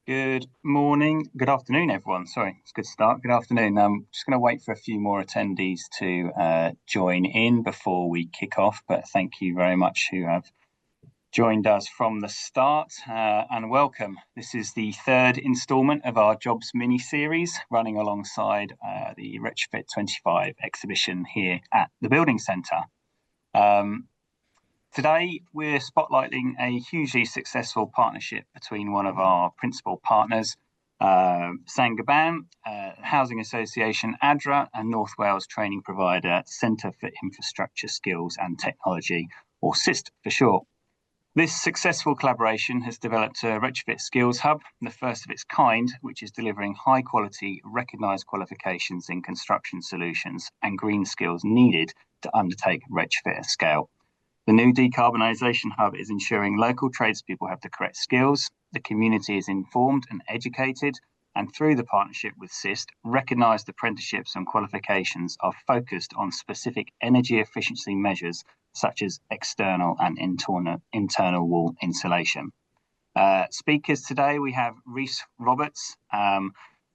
Good morning, good afternoon, everyone. Sorry, it's a good start. Good afternoon. I'm just going to wait for a few more attendees to join in before we kick off, but thank you very much who have joined us from the start and welcome. This is the third instalment of our jobs mini-series running alongside the Retrofit 25 exhibition here at the Building Centre. Today, we're spotlighting a hugely successful partnership between one of our principal partners, Saint-Gobain, Housing Association Adra, and North Wales training provider Centre for Infrastructure Skills and Technology, or CIST for short. This successful collaboration has developed a Retrofit Skills Hub, the first of its kind, which is delivering high-quality, recognised qualifications in construction solutions and green skills needed to undertake retrofit at scale. The new decarbonisation hub is ensuring local tradespeople have the correct skills, the community is informed and educated, and through the partnership with CIST, recognised apprenticeships and qualifications are focused on specific energy efficiency measures such as external and internal wall insulation. Speakers today, we have Rhys Roberts,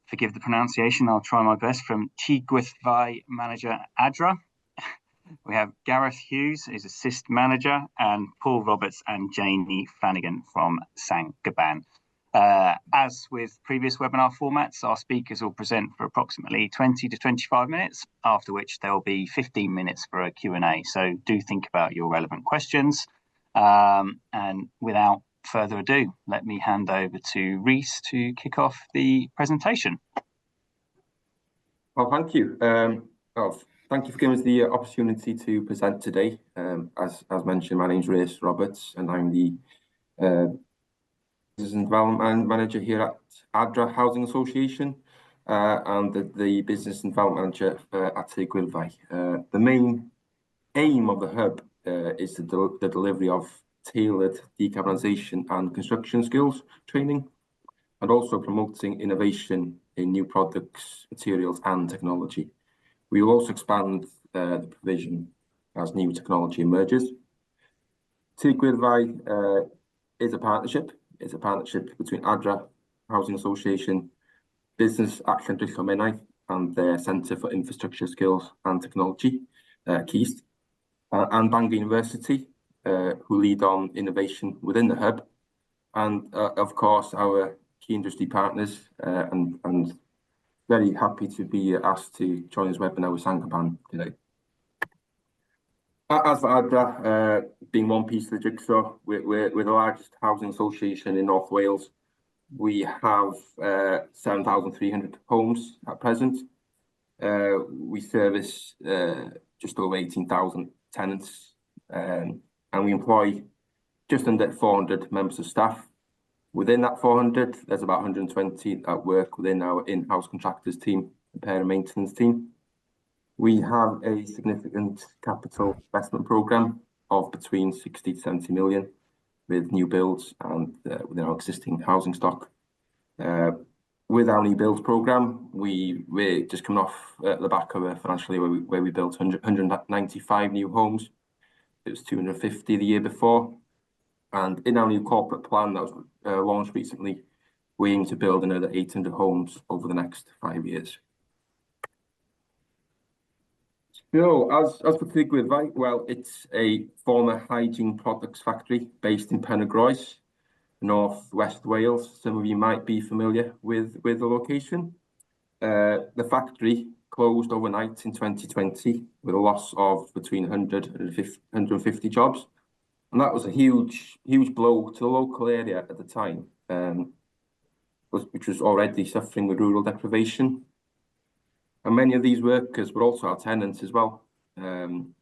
forgive the pronunciation, I'll try my best, from Tŷ Gwyrddfai manager Adra. We have Gareth Hughes, who's a CIST manager, and Paul Roberts and Janie Flanagan from Saint-Gobain. As with previous webinar formats, our speakers will present for approximately 20 to 25 minutes, after which there will be 15 minutes for a Q&A. So do think about your relevant questions. And without further ado, let me hand over to Rhys to kick off the presentation. Well, thank you. Thank you for giving us the opportunity to present today. As mentioned, my name is Rhys Roberts, and I'm the Business and Development Manager here at Adra Housing Association, and the Business and Development Manager at Tŷ Gwyrddfai. The main aim of the hub is the delivery of tailored decarbonisation and construction skills training, and also promoting innovation in new products, materials and technology. We will also expand the provision as new technology emerges. Tŷ Gwyrddfai is a partnership. It's a partnership between Adra Housing Association, Business at Penygroes, and their Centre for Infrastructure Skills and Technology, CIST, and Bangor University, who lead on innovation within the hub, and of course our key industry partners, and very happy to be asked to join this webinar with Saint-Gobain today. As for Adra, being one piece of the jigsaw, we're the largest housing association in North Wales. We have 7,300 homes at present. We service just over 18,000 tenants, and we employ just under 400 members of staff. Within that 400, there's about 120 that work within our in-house contractors team, repair and maintenance team. We have a significant capital investment programme of between 60 to 70 million with new builds and within our existing housing stock. With our new builds programme, we're just coming off the back of a financial year where we built 195 new homes. It was 250 the year before. And in our new corporate plan that was launched recently, we aim to build another 800 homes over the next 5 years. So, as for Tŷ Gwyrddfai, well, it's a former hygiene products factory based in Penygroes, North West Wales. Some of you might be familiar with the location. The factory closed overnight in 2020 with a loss of between 100 and 150 jobs. And that was a huge blow to the local area at the time, which was already suffering with rural deprivation. And many of these workers were also our tenants as well, and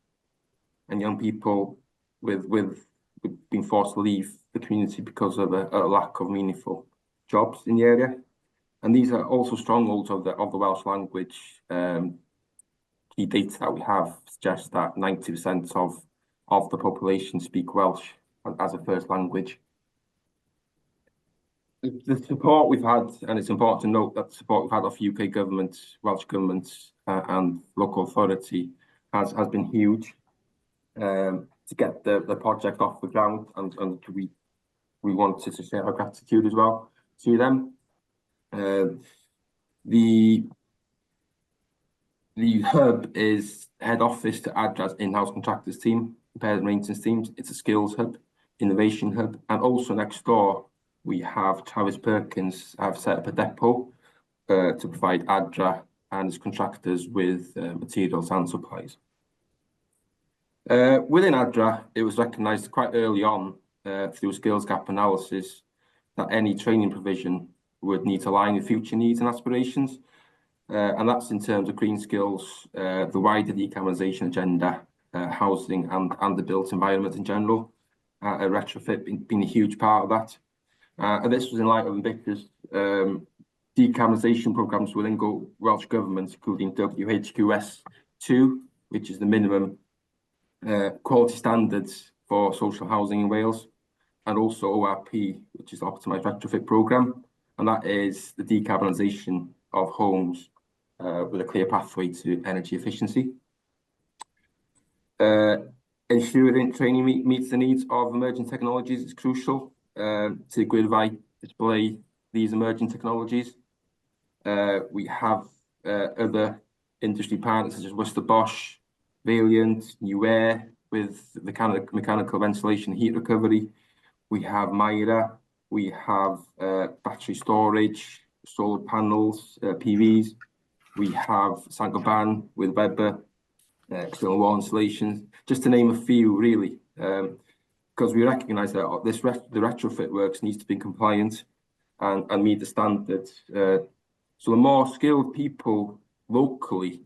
young people with being forced to leave the community because of a lack of meaningful jobs in the area. And these are also strongholds of the Welsh language. Key data that we have suggests that 90% of the population speak Welsh as a first language. The support we've had, and it's important to note that the support we've had off UK government, Welsh government, and local authority has been huge to get the project off the ground, and we wanted to share our gratitude as well to them. The hub is head office to Adra's in-house contractors team, repairs and maintenance teams. It's a skills hub, innovation hub, and also next door we have Travis Perkins have set up a depot to provide Adra and its contractors with materials and supplies. Within Adra, it was recognised quite early on through skills gap analysis that any training provision would need to align with future needs and aspirations. And that's in terms of green skills, the wider decarbonisation agenda, housing and the built environment in general. Retrofit being a huge part of that. And this was in light of ambitious decarbonisation programmes within Welsh Government, including WHQS2, which is the minimum quality standards for social housing in Wales, and also ORP, which is the Optimised Retrofit Programme, and that is the decarbonisation of homes with a clear pathway to energy efficiency. Ensuring training meets the needs of emerging technologies is crucial. Tŷ Gwyrddfai display these emerging technologies. We have other industry partners such as Worcester Bosch, Valiant, New Air with mechanical ventilation heat recovery. We have Myra, we have battery storage, solar panels, PVs. We have Saint-Gobain with Weber, external wall installations, just to name a few really, because we recognise that the retrofit works needs to be compliant and meet the standards. So the more skilled people locally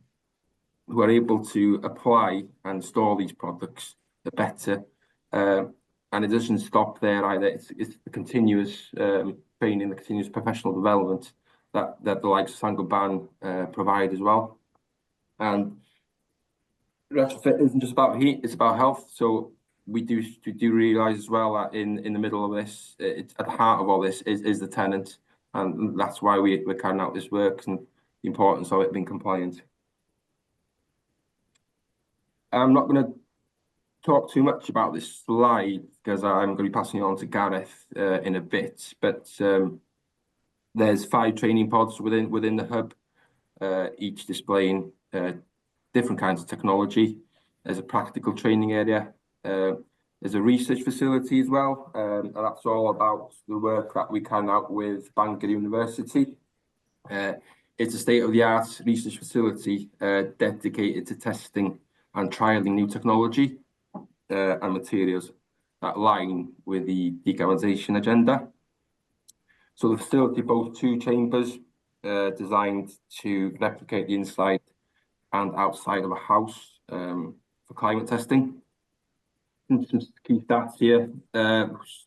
who are able to apply and install these products, the better. And it doesn't stop there either. It's the continuous training, the continuous professional development that the likes of Saint-Gobain provide as well. And retrofit isn't just about heat; it's about health. So we do realise as well that in the middle of this, it's at the heart of all this is the tenant, and that's why we're carrying out this work and the importance of it being compliant. I'm not going to talk too much about this slide because I'm going to be passing it on to Gareth in a bit, but there's 5 training pods within the hub, each displaying different kinds of technology. There's a practical training area. There's a research facility as well, and that's all about the work that we carry out with Bangor University. It's a state-of-the-art research facility dedicated to testing and trialling new technology and materials that align with the decarbonisation agenda. So the facility boasts 2 chambers designed to replicate the inside and outside of a house for climate testing. Some key stats here.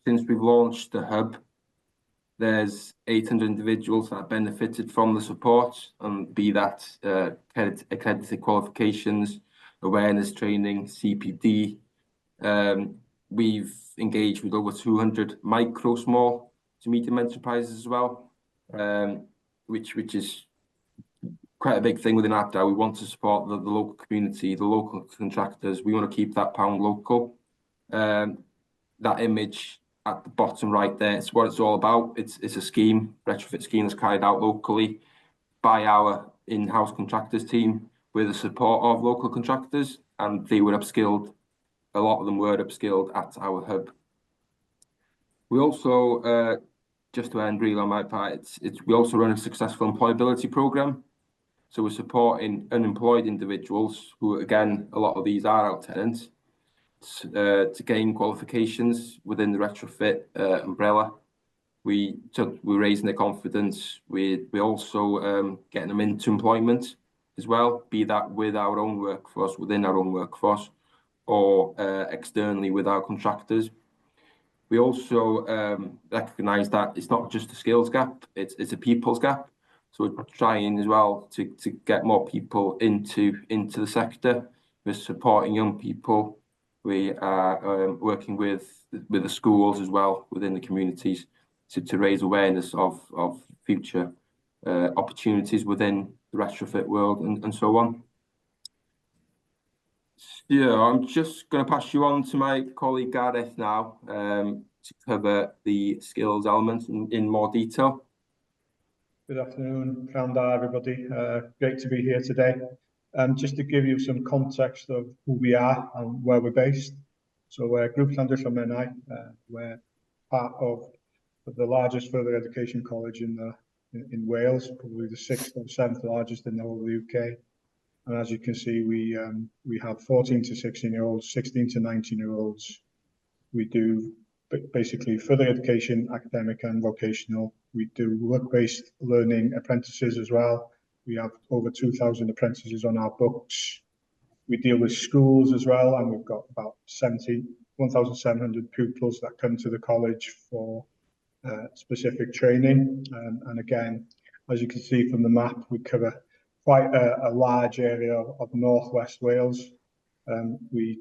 Since we've launched the hub, there's 800 individuals that have benefited from the support, and be that accredited qualifications, awareness training, CPD. We've engaged with over 200 micro, small to medium enterprises as well, which is quite a big thing within Adra. We want to support the local community, the local contractors. We want to keep that pound local. That image at the bottom right there, it's what it's all about. It's a scheme, retrofit scheme that's carried out locally by our in-house contractors team with the support of local contractors, and they were upskilled. A lot of them were upskilled at our hub. We also, just to end really on my part, we also run a successful employability programme. So we're supporting unemployed individuals who, again, a lot of these are our tenants, to gain qualifications within the retrofit umbrella. We're raising their confidence. We're also getting them into employment as well, be that with our own workforce, within our own workforce, or externally with our contractors. We also recognise that it's not just a skills gap, it's a people's gap. So we're trying as well to get more people into the sector. We're supporting young people. We are working with the schools as well within the communities to raise awareness of future opportunities within the retrofit world and so on. Yeah, I'm just going to pass you on to my colleague Gareth now to cover the skills elements in more detail. Good afternoon, Pranda, everybody. Great to be here today. Just to give you some context of who we are and where we're based. So we're Grŵp Llanfairpwllgwyngyllgogerychwr. We're part of the largest further education college in Wales, probably the 6th or 7th largest in the whole of the UK. And as you can see, we have 14 to 16-year-olds, 16 to 19-year-olds. We do basically further education, academic and vocational. We do work-based learning apprentices as well. We have over 2,000 apprentices on our books. We deal with schools as well, and we've got about 1,700 pupils that come to the college for specific training. And again, as you can see from the map, we cover quite a large area of northwest Wales. We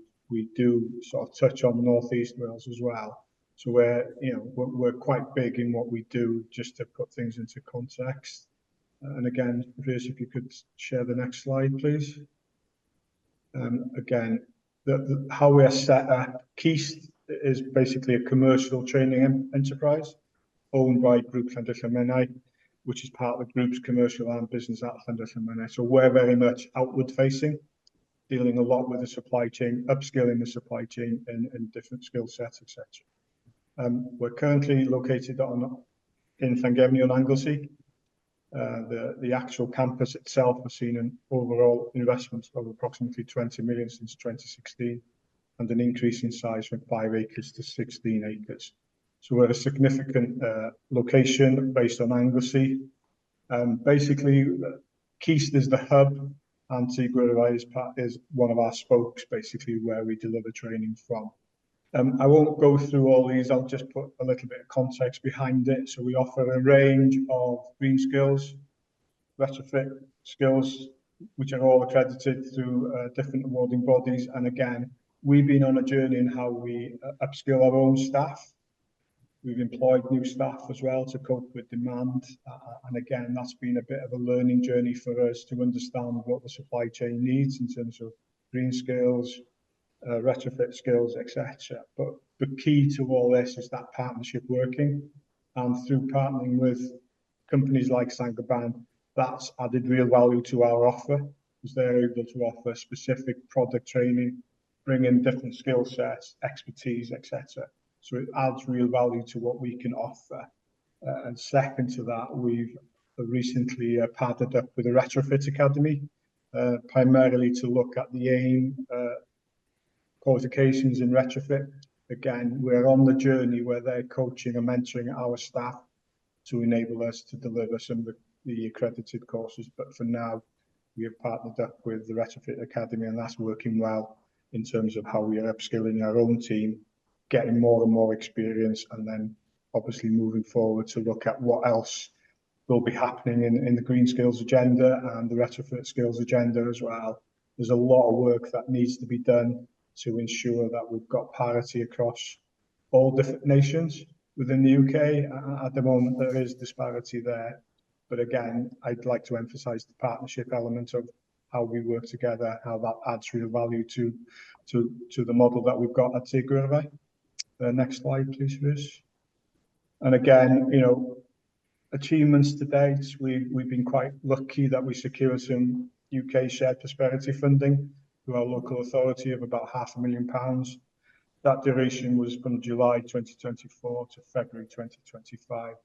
do sort of touch on northeast Wales as well. So we're quite big in what we do, just to put things into context. And again, Chris, if you could share the next slide, please. Again, how we are set up. CIST is basically a commercial training enterprise owned by Grŵp Llanfairpwllgwyngyllgogerychwr, which is part of the group's commercial and business at Llanfairpwllgwyngyllgogerychwr. So we're very much outward facing, dealing a lot with the supply chain, upskilling the supply chain in different skill sets, etc. We're currently located in Llangefni on Anglesey. The actual campus itself has seen an overall investment of approximately 20 million since 2016, and an increase in size from 5 acres to 16 acres. So we're a significant location based on Anglesey. Basically, CIST is the hub, and Tŷ Gwyrddfai is one of our spokes, basically, where we deliver training from. I won't go through all these, I'll just put a little bit of context behind it. So we offer a range of green skills, retrofit skills, which are all accredited through different awarding bodies. And again, we've been on a journey in how we upskill our own staff. We've employed new staff as well to cope with demand. And again, that's been a bit of a learning journey for us to understand what the supply chain needs in terms of green skills, retrofit skills, etc. But the key to all this is that partnership working, and through partnering with companies like Saint-Gobain, that's added real value to our offer, because they're able to offer specific product training, bring in different skill sets, expertise, etc. So it adds real value to what we can offer. And second to that, we've recently partnered up with a Retrofit Academy, primarily to look at the aim, qualifications in retrofit. Again, we're on the journey where they're coaching and mentoring our staff to enable us to deliver some of the accredited courses. But for now, we have partnered up with the Retrofit Academy, and that's working well in terms of how we are upskilling our own team, getting more and more experience, and then obviously moving forward to look at what else will be happening in the green skills agenda and the retrofit skills agenda as well. There's a lot of work that needs to be done to ensure that we've got parity across all different nations within the UK. At the moment, there is disparity there. But again, I'd like to emphasise the partnership element of how we work together, how that adds real value to the model that we've got at Tŷ Gwyrddfai. Next slide, please, Chris. And again, achievements to date, we've been quite lucky that we secured some UK shared prosperity funding through our local authority of about £500,000. That duration was from July 2024 to February 2025.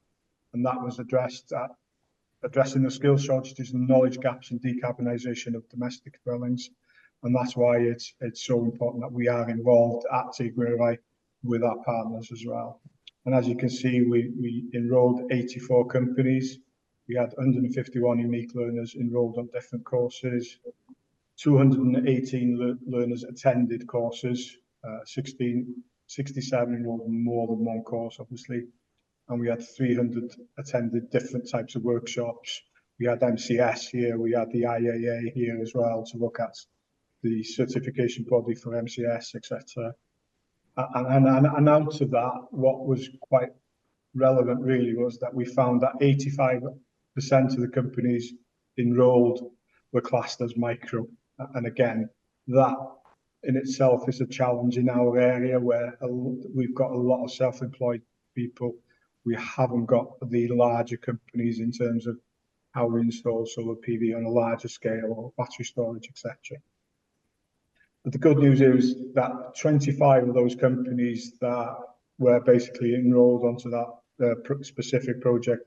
And that was addressing the skills shortages and knowledge gaps in decarbonisation of domestic dwellings. And that's why it's so important that we are involved at Tŷ Gwyrddfai with our partners as well. And as you can see, we enrolled 84 companies. We had 151 unique learners enrolled on different courses. 218 learners attended courses, 67 enrolled in more than one course, obviously. And we had 300 attended different types of workshops. We had MCS here, we had the IAA here as well to look at the certification body for MCS, etc. And out of that, what was quite relevant really was that we found that 85% of the companies enrolled were classed as micro. And again, that in itself is a challenge in our area where we've got a lot of self-employed people. We haven't got the larger companies in terms of how we install solar PV on a larger scale or battery storage, etc. But the good news is that 25 of those companies that were basically enrolled onto that specific project,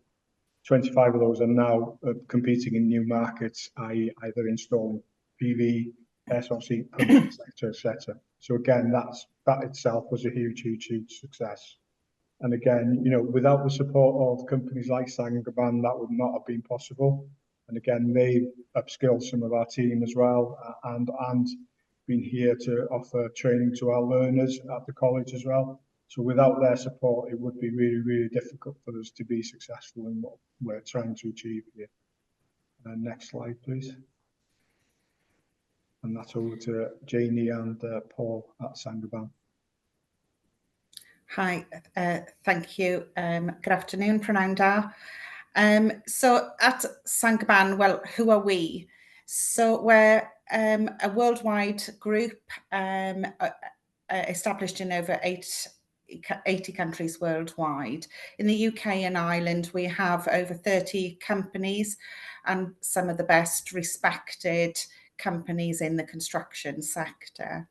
25 of those are now competing in new markets, i.e. either installing PV, SOC, pumps, etc. So again, that itself was a huge success. And again, you know, without the support of companies like Saint-Gobain, that would not have been possible. And again, they've upskilled some of our team as well, and been here to offer training to our learners at the college as well. So without their support, it would be really difficult for us to be successful in what we're trying to achieve here. Next slide, please. And that's over to Janie and Paul at Saint-Gobain. Hi, thank you. Good afternoon, Prynawn da. So at Saint-Gobain, well, who are we? So we're a worldwide group established in over 80 countries worldwide. In the UK and Ireland, we have over 30 companies and some of the best respected companies in the construction sector.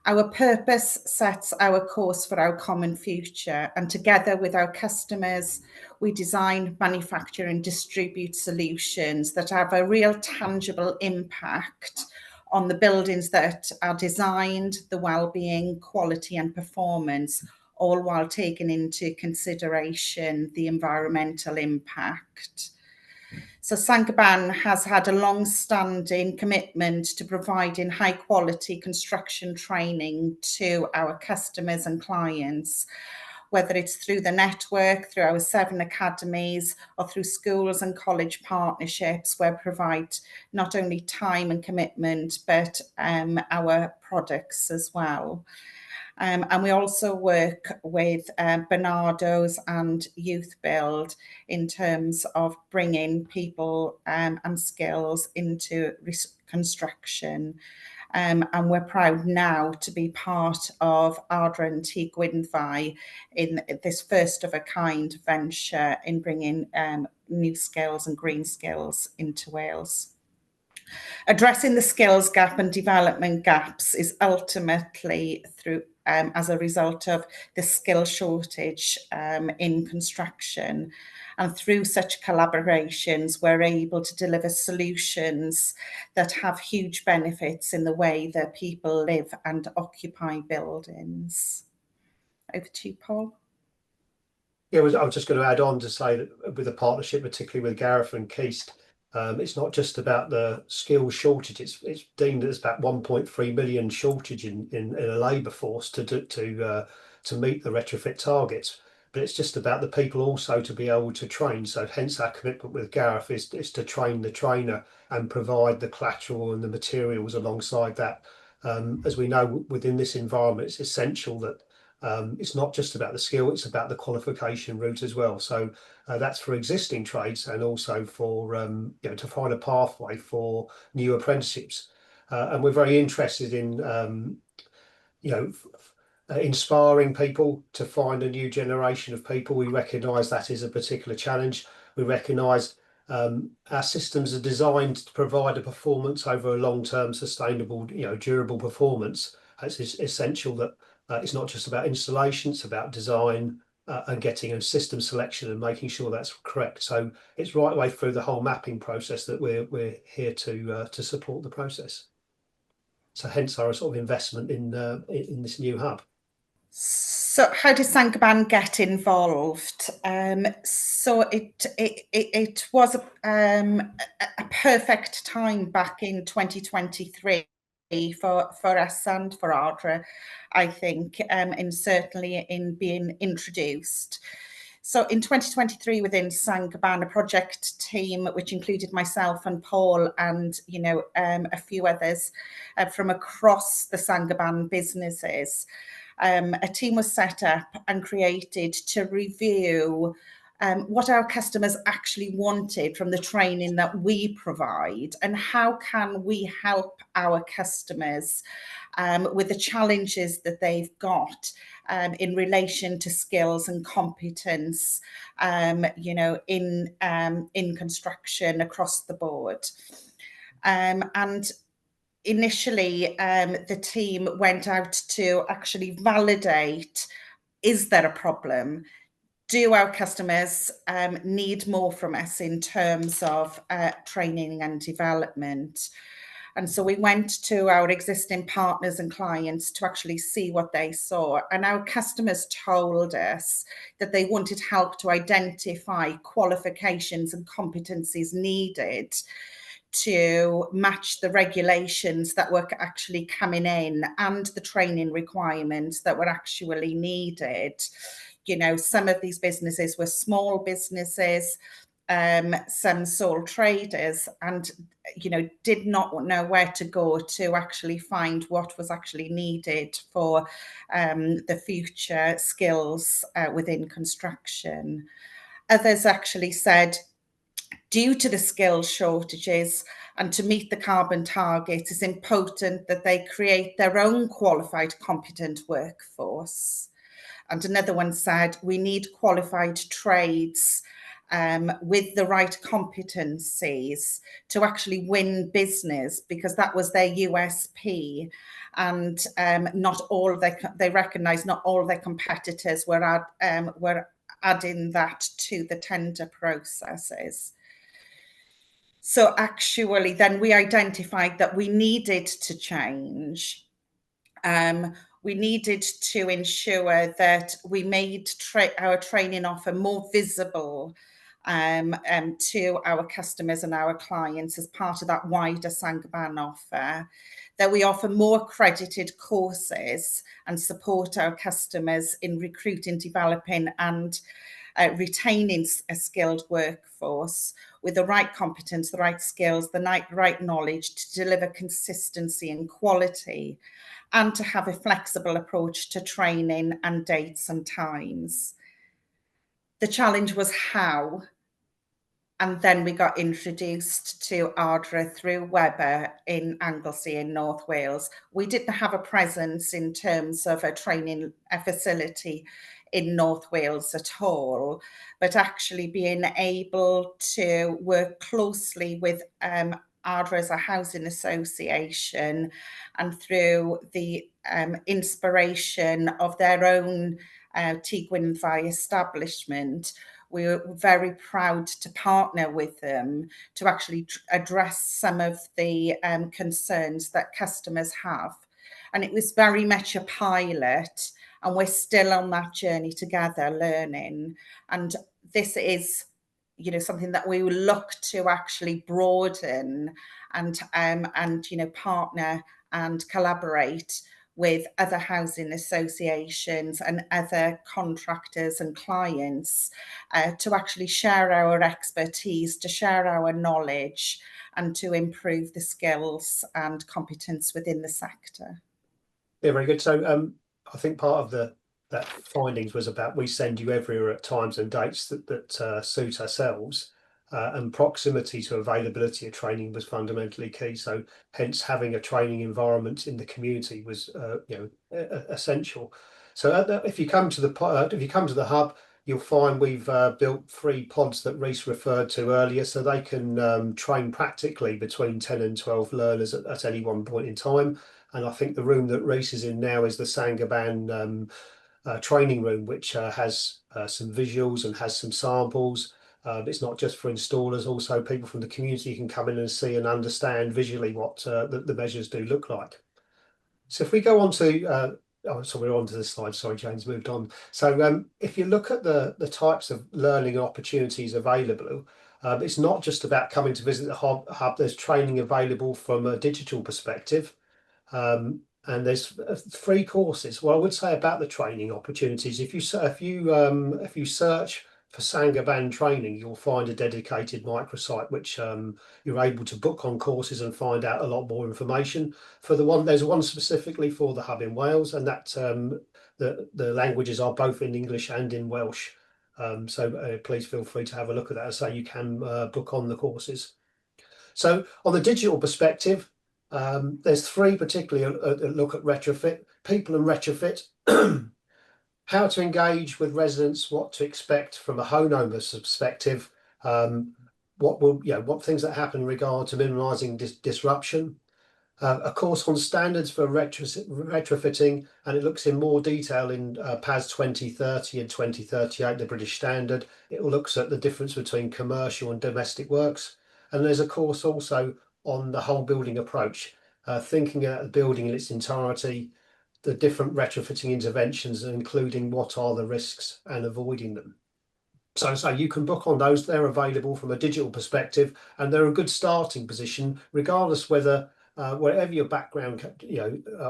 Our purpose sets our course for our common future, and together with our customers, we design, manufacture and distribute solutions that have a real tangible impact on the buildings that are designed, the well-being, quality and performance, all while taking into consideration the environmental impact. So Saint-Gobain has had a long-standing commitment to providing high-quality construction training to our customers and clients, whether it's through the network, through our 7 academies, or through schools and college partnerships, where we provide not only time and commitment, but our products as well. And we also work with Penygroes and Youth Build in terms of bringing people and skills into construction. And we're proud now to be part of Adra and Tŷ Gwyrddfai in this first of a kind venture in bringing new skills and green skills into Wales. Addressing the skills gap and development gaps is ultimately through as a result of the skill shortage in construction. And through such collaborations, we're able to deliver solutions that have huge benefits in the way that people live and occupy buildings. Over to you, Paul. Yeah, I was just going to add on to say that with the partnership, particularly with Gareth and CIST, it's not just about the skills shortage. It's deemed as about 1.3 million shortage in a labour force to meet the retrofit targets. But it's just about the people also to be able to train. So hence our commitment with Gareth is to train the trainer and provide the collateral and the materials alongside that. As we know, within this environment, it's essential that it's not just about the skill, it's about the qualification route as well. So that's for existing trades and also for to find a pathway for new apprenticeships. And we're very interested in inspiring people to find a new generation of people. We recognise that is a particular challenge. We recognise our systems are designed to provide a performance over a long-term, sustainable, durable performance. It's essential that it's not just about installation, it's about design and getting a system selection and making sure that's correct. So it's right way through the whole mapping process that we're here to support the process. So hence our sort of investment in this new hub. So how did Saint-Gobain get involved? So it was a perfect time back in 2023 for us and for Adra, I think, and certainly in being introduced. So in 2023 within Saint-Gobain, a project team, which included myself and Paul and, a few others from across the Saint-Gobain businesses, a team was set up and created to review what our customers actually wanted from the training that we provide, and how can we help our customers with the challenges that they've got in relation to skills and competence, you know, in construction across the board. And initially, the team went out to actually validate, is there a problem? Do our customers need more from us in terms of training and development? And so we went to our existing partners and clients to actually see what they saw. And our customers told us that they wanted help to identify qualifications and competencies needed to match the regulations that were actually coming in and the training requirements that were actually needed. You know, some of these businesses were small businesses, some sole traders, and, you know, did not know where to go to actually find what was actually needed for the future skills within construction. Others actually said, due to the skill shortages and to meet the carbon targets, it's important that they create their own qualified, competent workforce. And another one said, we need qualified trades with the right competencies to actually win business, because that was their USP. And not all they recognised not all their competitors were adding that to the tender processes. So actually, then we identified that we needed to change. We needed to ensure that we made our training offer more visible to our customers and our clients as part of that wider Saint-Gobain offer, that we offer more accredited courses and support our customers in recruiting, developing and retaining a skilled workforce with the right competence, the right skills, the right knowledge to deliver consistency and quality, and to have a flexible approach to training and dates and times. The challenge was how. And then we got introduced to Adra through Weber in Anglesey in North Wales. We didn't have a presence in terms of a training facility in North Wales at all, but actually being able to work closely with Adra as a housing association, and through the inspiration of their own Tŷ Gwyrddfai establishment, we were very proud to partner with them to actually address some of the concerns that customers have. And it was very much a pilot, and we're still on that journey together, learning. And this is, you know, something that we will look to actually broaden and you know, partner and collaborate with other housing associations and other contractors and clients to actually share our expertise, to share our knowledge, and to improve the skills and competence within the sector. Yeah, very good. So I think part of that findings was about, we send you everywhere at times and dates that suit ourselves, and proximity to availability of training was fundamentally key. So hence having a training environment in the community was you know, essential. So if you come to the hub, you'll find we've built 3 pods that Reece referred to earlier, so they can train practically between 10 and 12 learners at any one point in time. And I think the room that Reece is in now is the Saint-Gobain training room, which has some visuals and has some samples. It's not just for installers, also people from the community can come in and see and understand visually what the measures do look like. So if we go on to, so we're on to the slide, sorry, James moved on. So if you look at the types of learning opportunities available, it's not just about coming to visit the hub, there's training available from a digital perspective. And there's 3 courses. What I would say about the training opportunities, if you search for Saint-Gobain training, you'll find a dedicated microsite which you're able to book on courses and find out a lot more information. There's one specifically for the hub in Wales, and that the languages are both in English and in Welsh. So please feel free to have a look at that, so you can book on the courses. So on the digital perspective, there's 3 particularly look at retrofit, people and retrofit. how to engage with residents, what to expect from a homeowner's perspective, what things that happen in regard to minimising disruption. A course on standards for retrofitting, and it looks in more detail in PAS 2030 and 2038, the British standard. It looks at the difference between commercial and domestic works. And there's a course also on the whole building approach, thinking about the building in its entirety, the different retrofitting interventions, including what are the risks and avoiding them. So you can book on those. They're available from a digital perspective, and they're a good starting position, regardless whether wherever your background,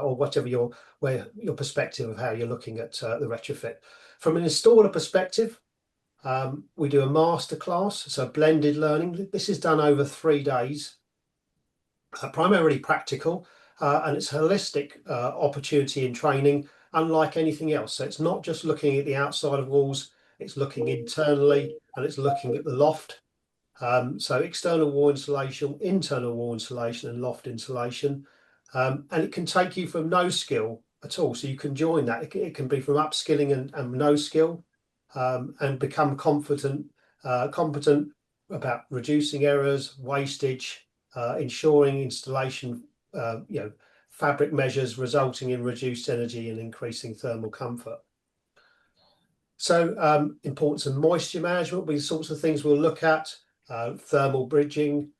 or whatever your perspective of how you're looking at the retrofit. From an installer perspective, we do a masterclass, so blended learning. This is done over 3 days, primarily practical, and it's a holistic opportunity in training, unlike anything else. So it's not just looking at the outside of walls, it's looking internally, and it's looking at the loft. So external wall insulation, internal wall insulation, and loft insulation. And it can take you from no skill at all. So you can join that. It can be from upskilling and no skill, and become competent about reducing errors, wastage, ensuring installation, fabric measures resulting in reduced energy and increasing thermal comfort. So importance of moisture management, the sorts of things we'll look at, thermal bridging,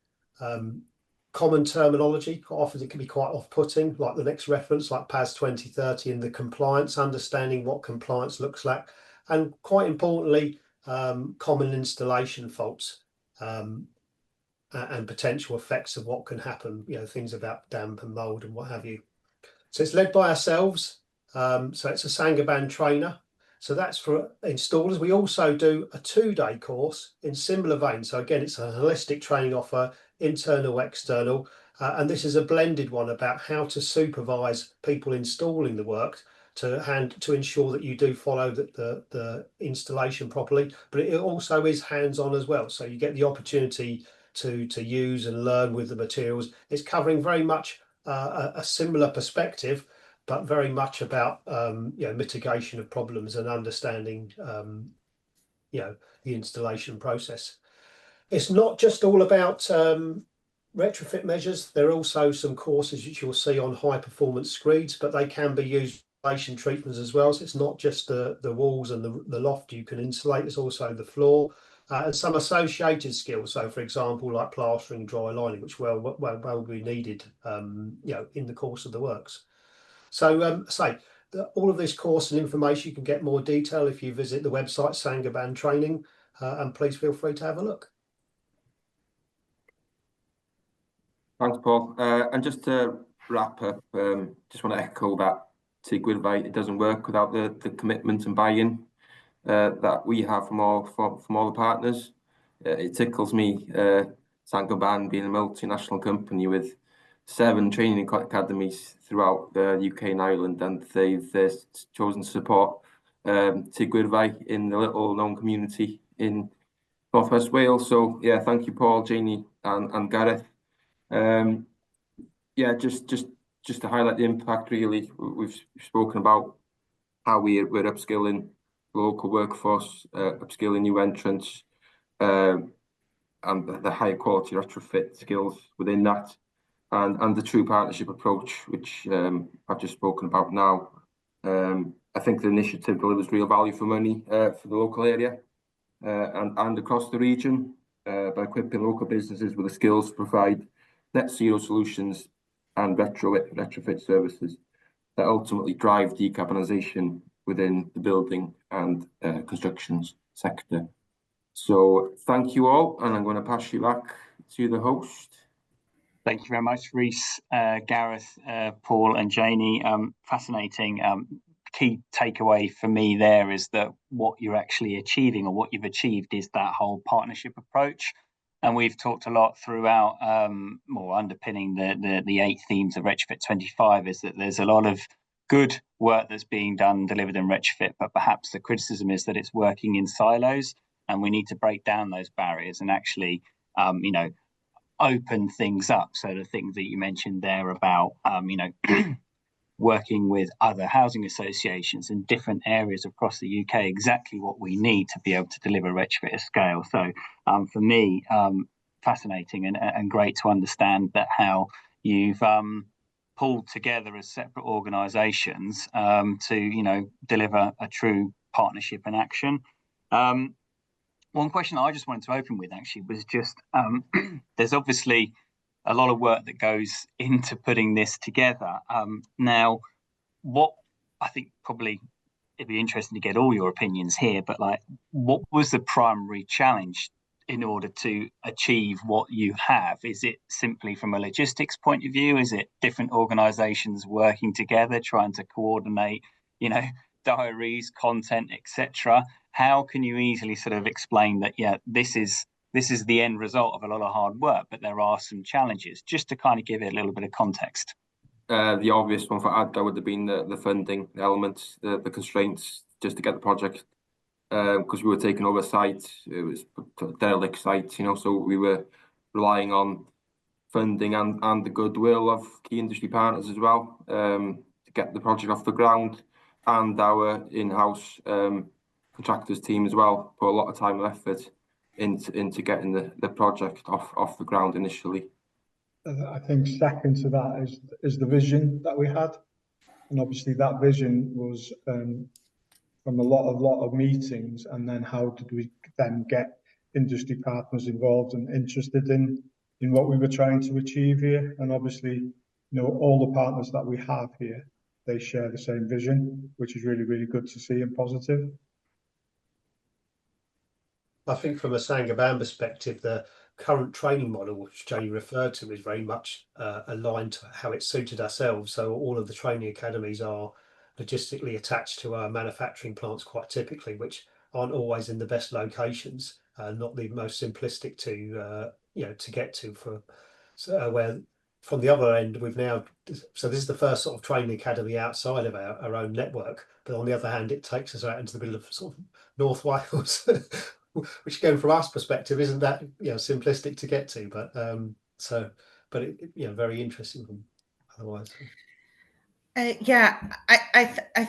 common terminology. Quite often it can be quite off-putting, like the next reference, like PAS 2030, and the compliance, understanding what compliance looks like, and quite importantly, common installation faults, and potential effects of what can happen, things about damp and mold and what have you. So it's led by ourselves. So it's a Saint-Gobain trainer. So that's for installers. We also do a 2-day course in similar vein. So again, it's a holistic training offer, internal, external, and this is a blended one about how to supervise people installing the work to ensure that you do follow the installation properly. But it also is hands-on as well. So you get the opportunity to use and learn with the materials. It's covering very much a similar perspective, but very much about mitigation of problems and understanding the installation process. It's not just all about retrofit measures. There are also some courses which you'll see on high performance screeds, but they can be used insulation treatments as well. So it's not just the walls and the loft you can insulate, it's also the floor. And some associated skills, so for example, like plastering, dry lining, which will be needed, in the course of the works. So, all of this course and information, you can get more detail if you visit the website Saint-Gobain Training, and please feel free to have a look. Thanks, Paul. And just to wrap up, just want to echo that Tŷ Gwyrddfai, it doesn't work without the commitment and buy-in that we have from all the partners. It tickles me, Saint-Gobain being a multinational company with 7 training academies throughout the UK and Ireland, and they've chosen to support Tŷ Gwyrddfai in the little known community in North West Wales. So yeah, thank you, Paul, Janie, and Gareth. Just to highlight the impact, really, we've spoken about how we're upskilling local workforce, upskilling new entrants, and the higher quality retrofit skills within that, and the true partnership approach, which I've just spoken about now. I think the initiative delivers real value for money for the local area and across the region by equipping local businesses with the skills to provide net zero solutions and retrofit services that ultimately drive decarbonisation within the building and constructions sector. So thank you all, and I'm going to pass you back to the host. Thank you very much, Rhys, Gareth, Paul and Janie. Fascinating. Key takeaway for me there is that what you're actually achieving, or what you've achieved, is that whole partnership approach. And we've talked a lot throughout, more underpinning the 8 themes of Retrofit 25, is that there's a lot of good work that's being done, delivered in Retrofit, but perhaps the criticism is that it's working in silos, and we need to break down those barriers and actually, open things up. So the things that you mentioned there about, working with other housing associations in different areas across the UK, exactly what we need to be able to deliver retrofit at scale. So for me, fascinating and great to understand that how you've pulled together as separate organisations to, deliver a true partnership and action. One question I just wanted to open with actually was just, there's obviously a lot of work that goes into putting this together. Now, what I think probably it'd be interesting to get all your opinions here, but like, what was the primary challenge in order to achieve what you have? Is it simply from a logistics point of view? Is it different organizations working together, trying to coordinate, diaries, content, etc.? How can you easily sort of explain that, yeah, this is the end result of a lot of hard work, but there are some challenges, just to kind of give it a little bit of context? The obvious one for Adra would have been the funding elements, the constraints, just to get the project, because we were taking over site. It was a derelict site, so we were relying on funding and the goodwill of key industry partners as well, to get the project off the ground, and our in-house contractors team as well put a lot of time and effort into getting the project off the ground initially. I think second to that is the vision that we had, and obviously that vision was from a lot of meetings, and then how did we then get industry partners involved and interested in what we were trying to achieve here. And obviously, all the partners that we have here, they share the same vision, which is really, really good to see and positive. I think from a Saint-Gobain perspective, the current training model, which Jamie referred to, is very much aligned to how it suited ourselves. So all of the training academies are logistically attached to our manufacturing plants quite typically, which aren't always in the best locations, not the most simplistic to get to. Where from the other end, we've now, so this is the first sort of training academy outside of our own network, but on the other hand, it takes us out into the middle of sort of North Wales, which again, from our perspective, isn't that simplistic to get to, but very interesting from otherwise. I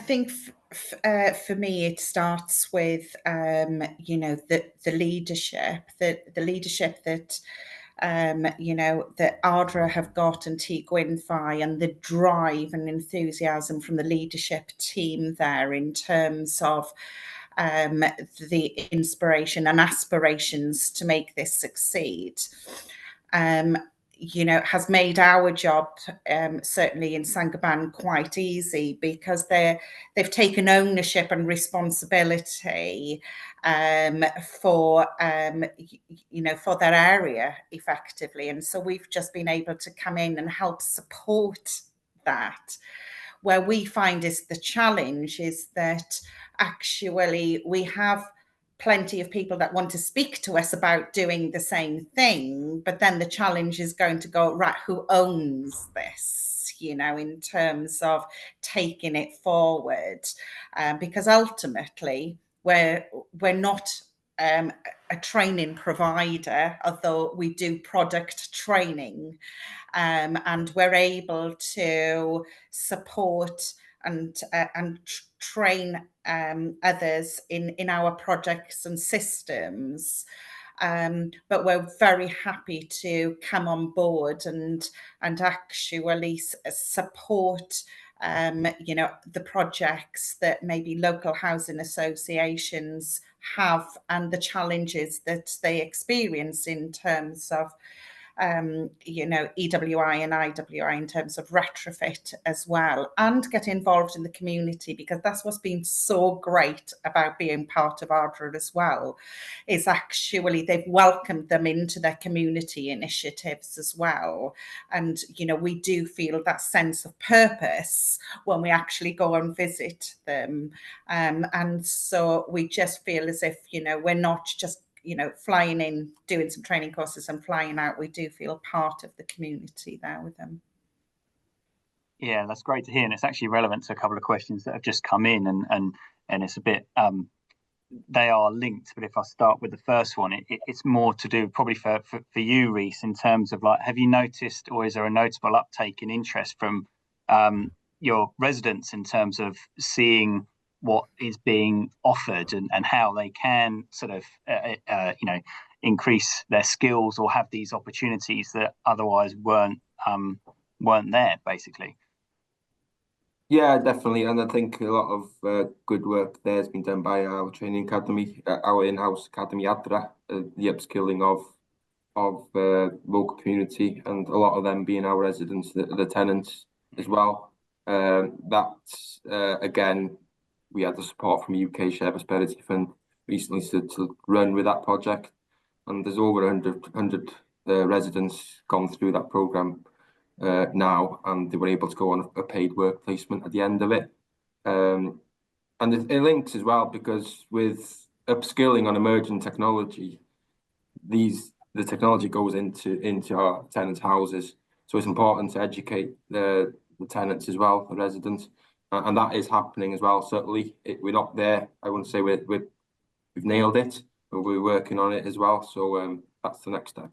think for me it starts with the leadership, the leadership that that Adra have got, and Tŷ Gwyrddfai, and the drive and enthusiasm from the leadership team there in terms of the inspiration and aspirations to make this succeed. Has made our job, certainly in Saint-Gobain, quite easy, because they've taken ownership and responsibility for their area effectively, and so we've just been able to come in and help support that. Where we find is the challenge is that actually we have plenty of people that want to speak to us about doing the same thing, but then the challenge is going to go, right, who owns this, in terms of taking it forward, because ultimately we're not a training provider, although we do product training, and we're able to support and train others in our projects and systems. But we're very happy to come on board and actually support the projects that maybe local housing associations have, and the challenges that they experience in terms of EWI and IWI in terms of retrofit as well, and get involved in the community, because that's what's been so great about being part of Adra as well, is actually they've welcomed them into their community initiatives as well. And, we do feel that sense of purpose when we actually go and visit them. And so we just feel as if, we're not just flying in, doing some training courses and flying out. We do feel part of the community there with them. Yeah, that's great to hear, and it's actually relevant to a couple of questions that have just come in, and it's a bit they are linked. But if I start with the first one, it's more to do probably for you, Rhys, in terms of like, have you noticed, or is there a notable uptake in interest from your residents in terms of seeing what is being offered and how they can sort of increase their skills or have these opportunities that otherwise weren't there, basically? Yeah, definitely, and I think a lot of good work there has been done by our training academy, our in-house academy Adra, the upskilling of local community, and a lot of them being our residents, the tenants as well. Again, we had the support from UK Share Prosperity Fund recently to run with that project, and there's over 100 residents gone through that programme now, and they were able to go on a paid work placement at the end of it. And it links as well, because with upskilling on emerging technology, the technology goes into our tenants' houses, so it's important to educate the tenants as well, the residents, and that is happening as well. Certainly, we're not there. I wouldn't say we've nailed it, but we're working on it as well. So that's the next step.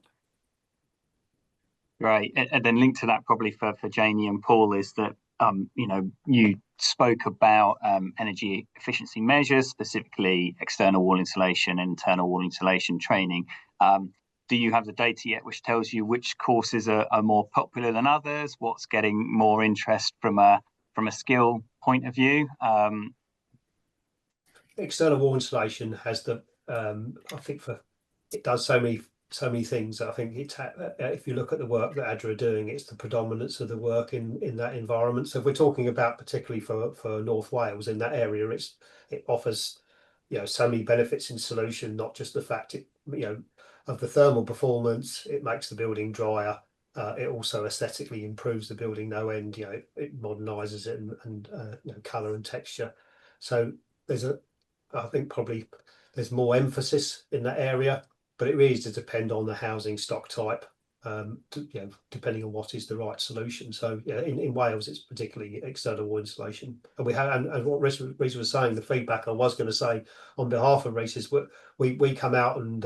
Right, and then linked to that probably for Janie and Paul is that you spoke about energy efficiency measures, specifically external wall insulation and internal wall insulation training. Do you have the data yet which tells you which courses are more popular than others? What's getting more interest from a skill point of view? External wall insulation has the I think it does so many things. I think if you look at the work that Adra are doing, it's the predominance of the work in that environment. So if we're talking about particularly for North Wales, in that area, it offers so many benefits in solution, not just the fact of the thermal performance. It makes the building drier. It also aesthetically improves the building no end. It modernises it and colour and texture. So I think probably there's more emphasis in that area, but it really does depend on the housing stock type, depending on what is the right solution. So in Wales, it's particularly external wall insulation. And we have, and what Rhys was saying, the feedback I was going to say on behalf of Rhys is we come out and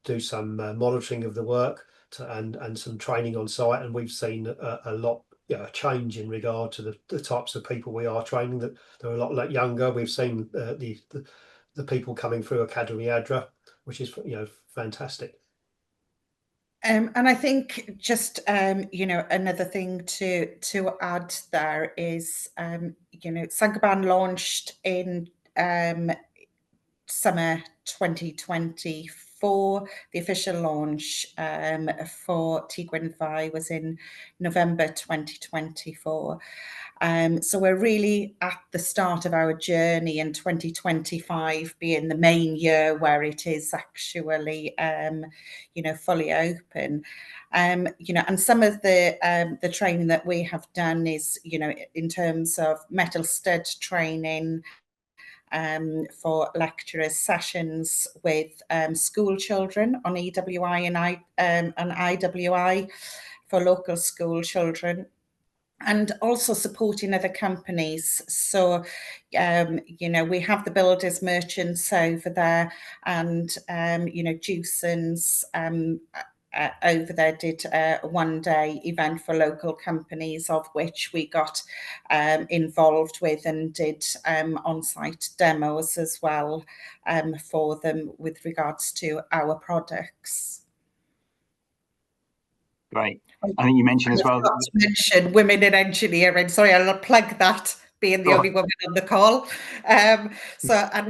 do some monitoring of the work and some training on site, and we've seen a lot. A change in regard to the types of people we are training. That they're a lot younger. We've seen the people coming through Academy Adra, which is fantastic. And I think just another thing to add there is Saint-Gobain launched in summer 2024. The official launch for Tŷ Gwyrddfai was in November 2024. So we're really at the start of our journey, and 2025 being the main year where it is actually fully open. And some of the training that we have done is in terms of metal stud training for lecturers, sessions with school children on EWI and IWI for local school children, and also supporting other companies. So, we have the builders, merchants over there, and, Jewson's over there did a one-day event for local companies, of which we got involved with and did on-site demos as well for them with regards to our products. Great. I think you mentioned as well that mention women in engineering. Sorry, I'll plug that, being the only woman on the call. And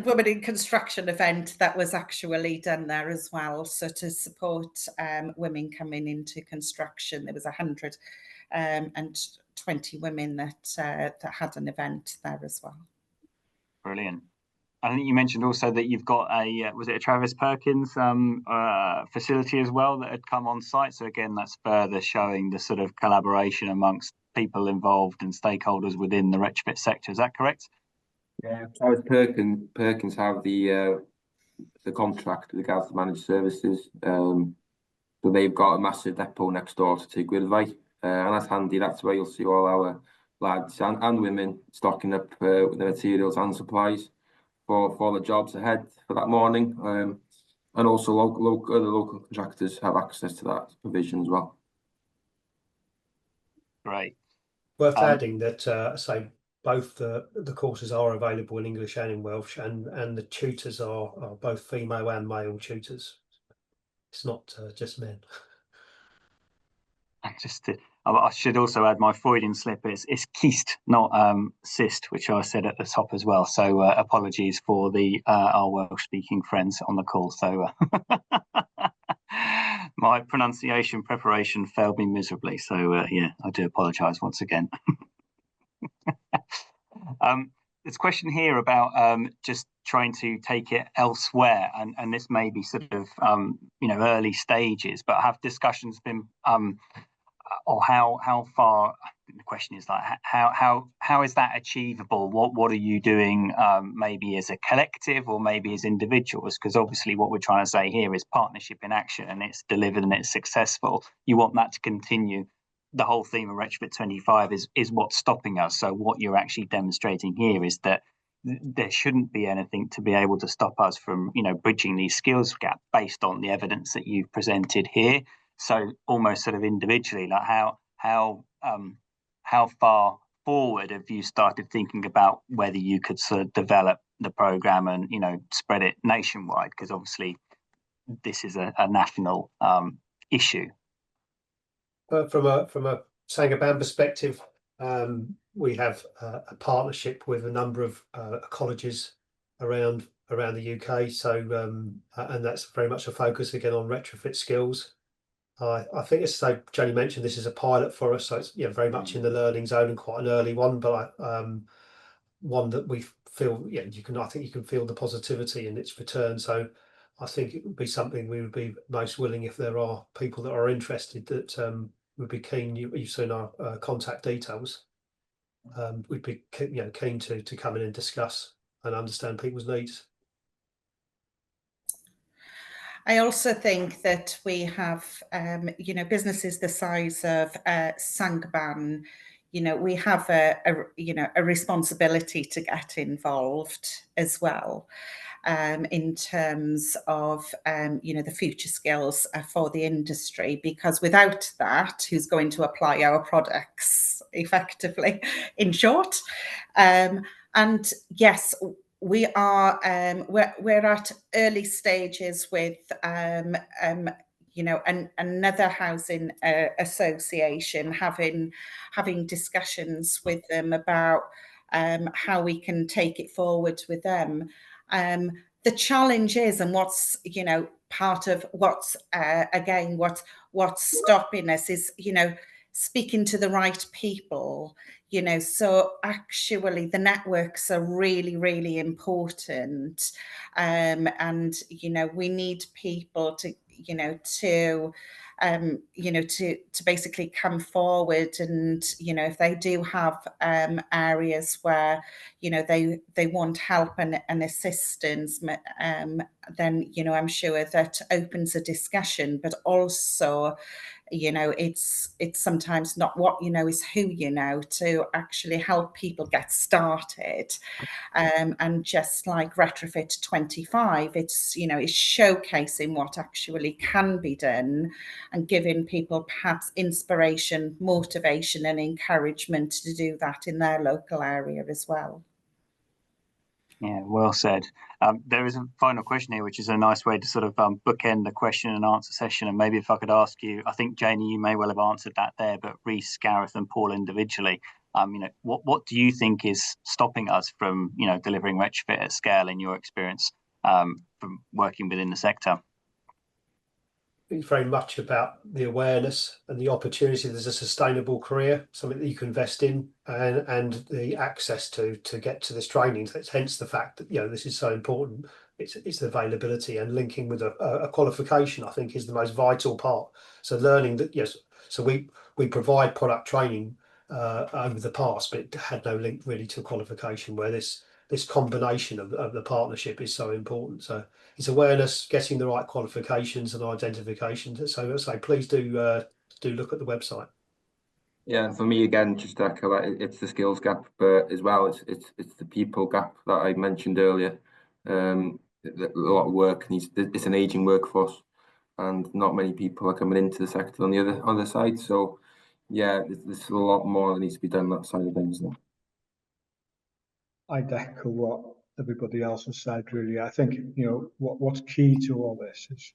women in construction event that was actually done there as well. So to support women coming into construction, there was 120 women that had an event there as well. Brilliant. I think you mentioned also that you've got was it a Travis Perkins facility as well that had come on site? So again, that's further showing the sort of collaboration amongst people involved and stakeholders within the retrofit sector. Is that correct? Yeah, Travis Perkins have the contract with regards to managed services. So they've got a massive depot next door to Tŷ Gwyrddfai, and that's handy. That's where you'll see all our lads and women stocking up with the materials and supplies for the jobs ahead for that morning, and also local contractors have access to that provision as well. Great. Worth adding that say both the courses are available in English and in Welsh, and the tutors are both female and male tutors. It's not just men. I should also add my Freudian slip. It's CIST, not CIST, which I said at the top as well. So apologies for our Welsh-speaking friends on the call. So my pronunciation preparation failed me miserably. So yeah, I do apologise once again. There's a question here about just trying to take it elsewhere, and this may be sort of early stages, but have discussions been or how far? The question is like how is that achievable? What are you doing maybe as a collective or maybe as individuals? Because obviously what we're trying to say here is partnership in action, and it's delivered and it's successful. You want that to continue. The whole theme of Retrofit 25 is what's stopping us. So what you're actually demonstrating here is that there shouldn't be anything to be able to stop us from, bridging these skills gap based on the evidence that you've presented here. So almost sort of individually, like how far forward have you started thinking about whether you could sort of develop the program and spread it nationwide? Because obviously this is a national issue. From a Saint-Gobain perspective, we have a partnership with a number of colleges around the UK. So and that's very much a focus again on retrofit skills. I think, as Jenny mentioned, this is a pilot for us, so it's very much in the learning zone and quite an early one, but one that we feel I think you can feel the positivity in its return. So I think it would be something we would be most willing, if there are people that are interested that would be keen. You've seen our contact details. We'd be keen to come in and discuss and understand people's needs. I also think that we have, businesses the size of Saint-Gobain, we have a responsibility to get involved as well. In terms of the future skills for the industry, because without that, who's going to apply our products effectively, in short? And yes, we are we're at early stages with another housing association, having discussions with them about how we can take it forward with them. The challenge is, and what's part of what's again what's stopping us is speaking to the right people. So actually the networks are really, really important, and we need people to to basically come forward, and if they do have areas where they want help and assistance, then I'm sure that opens a discussion. But also it's sometimes not what is who to actually help people get started. And just like Retrofit 25, it's it's showcasing what actually can be done and giving people perhaps inspiration, motivation and encouragement to do that in their local area as well. Yeah, well said. There is a final question here, which is a nice way to sort of bookend the question and answer session. And maybe if I could ask you, I think, Janie, you may well have answered that there, but Rhys, Gareth and Paul individually, what do you think is stopping us from, delivering retrofit at scale in your experience from working within the sector? It's very much about the awareness and the opportunity. There's a sustainable career, something that you can invest in, and the access to get to this training. That's hence the fact that this is so important. It's the availability, and linking with a qualification, I think, is the most vital part. So learning that, yes, so we provide product training over the past, but it had no link really to a qualification, where this combination of the partnership is so important. So it's awareness, getting the right qualifications and identification. So please do look at the website. Yeah, and for me again, just to echo that, it's the skills gap, but as well it's the people gap that I mentioned earlier. A lot of work needs. It's an aging workforce, and not many people are coming into the sector on the other side. So yeah, there's a lot more that needs to be done that side of things. Though. I'd echo what everybody else has said, really. I think, you know, what's key to all this is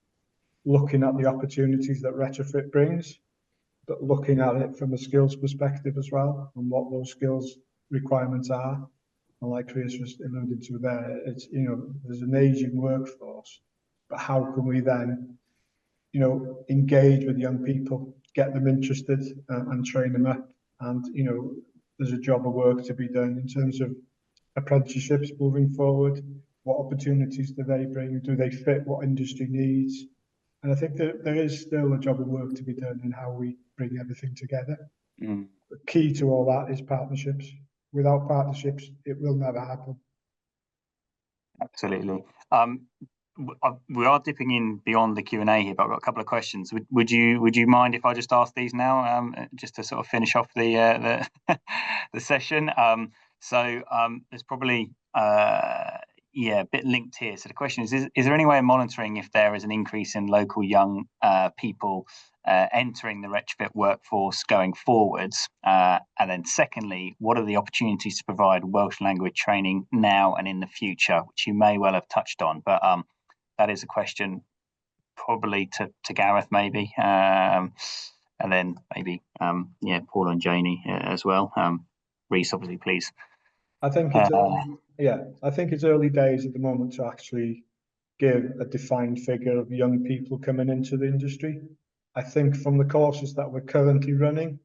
looking at the opportunities that retrofit brings, but looking at it from a skills perspective as well, and what those skills requirements are. And like Chris was alluding to there, it's, you know, there's an aging workforce, but how can we then, you know, engage with young people, get them interested and train them up? And, you know, there's a job of work to be done in terms of apprenticeships moving forward. What opportunities do they bring? Do they fit what industry needs? And I think that there is still a job of work to be done in how we bring everything together. The key to all that is partnerships. Without partnerships, it will never happen. Absolutely. We are dipping in beyond the Q&A here, but I've got a couple of questions. Would you mind if I just ask these now, just to sort of finish off the the session? There's probably a bit linked here. So the question is there any way of monitoring if there is an increase in local young people entering the retrofit workforce going forwards? And then secondly, what are the opportunities to provide Welsh language training now and in the future, which you may well have touched on, but that is a question probably to Gareth maybe, and then maybe Paul and Janie as well. Reece, obviously, please. I think it's I think it's early days at the moment to actually give a defined figure of young people coming into the industry. I think from the courses that we're currently running,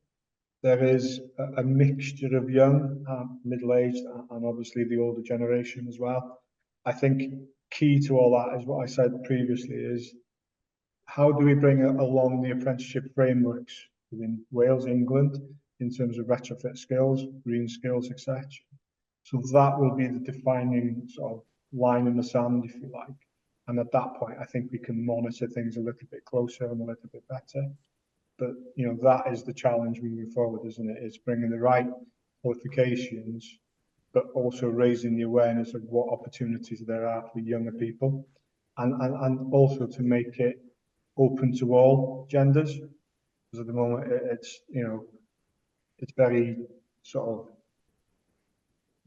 there is a mixture of young, middle-aged, and obviously the older generation as well. I think key to all that is what I said previously, is how do we bring along the apprenticeship frameworks within Wales, England, in terms of retrofit skills, green skills, etc. So that will be the defining sort of line in the sand, if you like. And at that point, I think we can monitor things a little bit closer and a little bit better. But, you know, that is the challenge moving forward, isn't it? It's bringing the right qualifications, but also raising the awareness of what opportunities there are for younger people. And also to make it open to all genders. Because at the moment, it's, you know, it's very sort of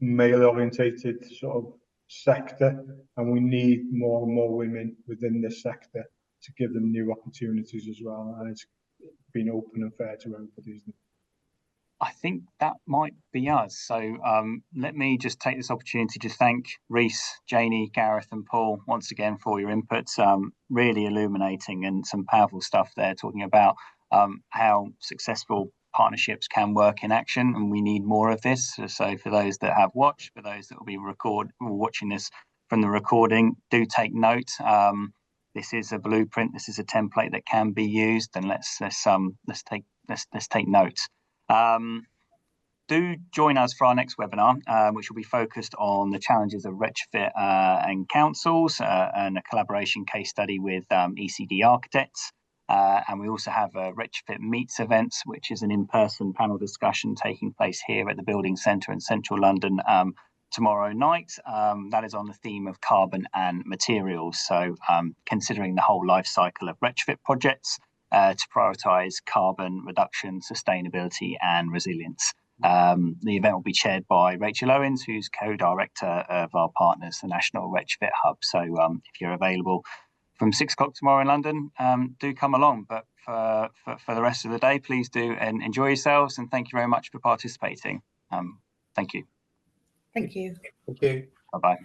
male-orientated sort of sector, and we need more and more women within this sector to give them new opportunities as well. And it's been open and fair to everybody, isn't it? I think that might be us. So let me just take this opportunity to thank Reece, Janie, Gareth and Paul once again for your inputs. Really illuminating and some powerful stuff there, talking about how successful partnerships can work in action, and we need more of this. So for those that have watched, for those that will be watching this from the recording, do take note. This is a blueprint. This is a template that can be used, and let's take notes. Do join us for our next webinar, which will be focused on the challenges of retrofit and councils, and a collaboration case study with ECD architects. And we also have a Retrofit Meets events, which is an in-person panel discussion taking place here at the Building Centre in central London tomorrow night. That is on the theme of carbon and materials. So considering the whole life cycle of retrofit projects to prioritise carbon reduction, sustainability and resilience. The event will be chaired by Rachel Owens, who's co-director of our partners, the National Retrofit Hub. So if you're available from 6 o'clock tomorrow in London, do come along. But for the rest of the day, please do and enjoy yourselves. And thank you very much for participating. Thank you. Thank you. Thank you. Bye-bye.